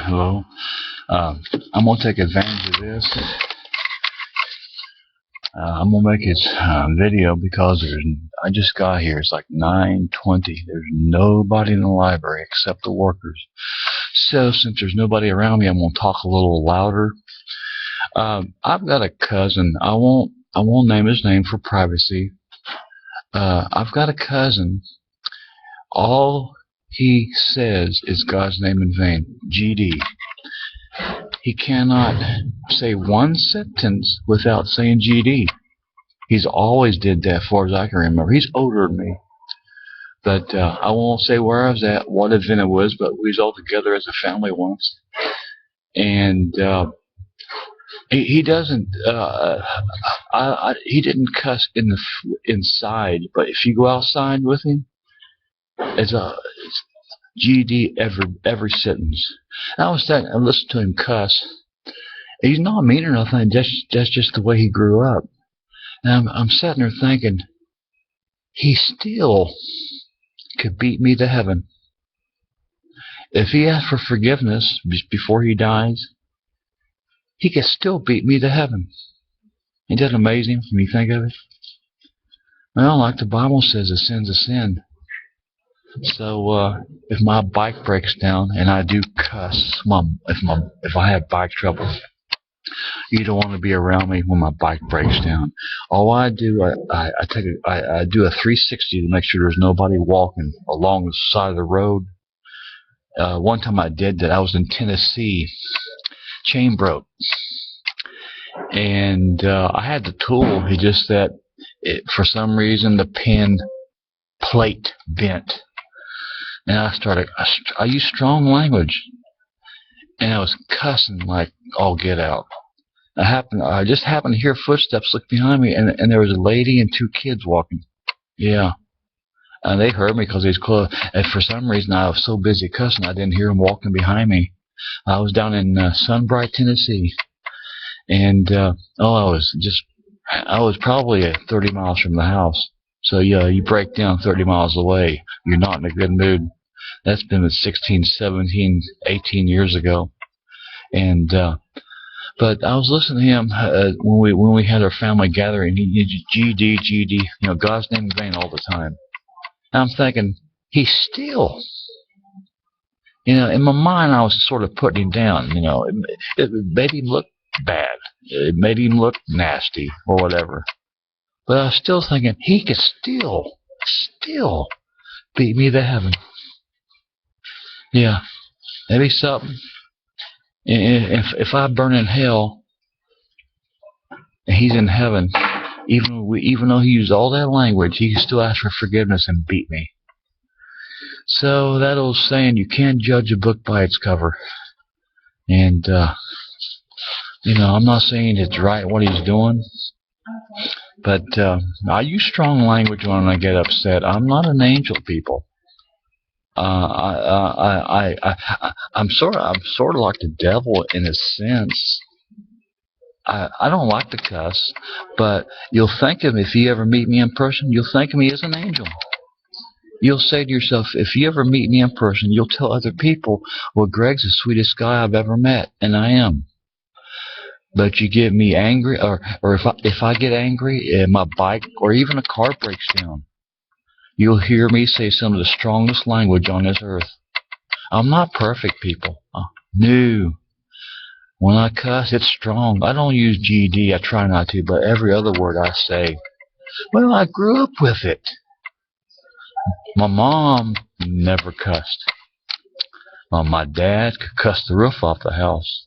Hello. I'm going to take advantage of this. I'm going to make this video because I just got here. It's like 9:20. There's nobody in the library except the workers. So since there's nobody around me, I'm going to talk a little louder. I've got a cousin. I won't name his name for privacy. I've got a cousin. All he says is God's name in vain. GD. He cannot say one sentence without saying GD. He's always did that, as far as I can remember. He's older than me. But I won't say where I was at, what event it was, but we was all together as a family once. And he doesn't. He didn't cuss inside, but if you go outside with him, it's GD every sentence. And I was sitting and listened to him cuss. He's not mean or nothing. That's just the way he grew up. And I'm sitting there thinking, he still could beat me to heaven. If he asked for forgiveness before he dies, he could still beat me to heaven. Ain't that amazing when you think of it? Well, like the Bible says, a sin's a sin. So if my bike breaks down and I do cuss, if I have bike trouble, you don't want to be around me when my bike breaks down. All I do, I do a 360 to make sure there's nobody walking along the side of the road. One time I did that. I was in Tennessee. Chain broke, and I had the tool. He just that for some reason the pin plate bent. And I used strong language, and I was cussing like all get out. I just happened to hear footsteps look behind me, and there was a lady and two kids walking. Yeah. And they heard me because he was close. And for some reason, I was so busy cussing, I didn't hear them walking behind me. I was down in Sunbright, Tennessee. And, I was probably 30 miles from the house. So, yeah, you break down 30 miles away, you're not in a good mood. That's been 16, 17, 18 years ago. And, but I was listening to him when we had our family gathering. He GD, God's name in vain all the time. And I'm thinking, he's still, in my mind I was sort of putting him down. It made him look bad. It made him look nasty or whatever. But I was still thinking, he could still beat me to heaven. Yeah, maybe something. If I burn in hell and he's in heaven, even though he used all that language, he can still ask for forgiveness and beat me. So that old saying, you can't judge a book by its cover. And I'm not saying it's right what he's doing, but I use strong language when I get upset. I'm not an angel, people. I'm sort of like the devil in a sense. I don't like to cuss, but you'll think of me, if you ever meet me in person, you'll think of me as an angel. You'll say to yourself, if you ever meet me in person, you'll tell other people, well, Greg's the sweetest guy I've ever met, and I am. But you get me angry, or if I get angry, and my bike or even a car breaks down, you'll hear me say some of the strongest language on this earth. I'm not perfect, people. No. When I cuss, it's strong. I don't use GD. I try not to, but every other word I say. Well, I grew up with it. My mom never cussed. My dad could cuss the roof off the house.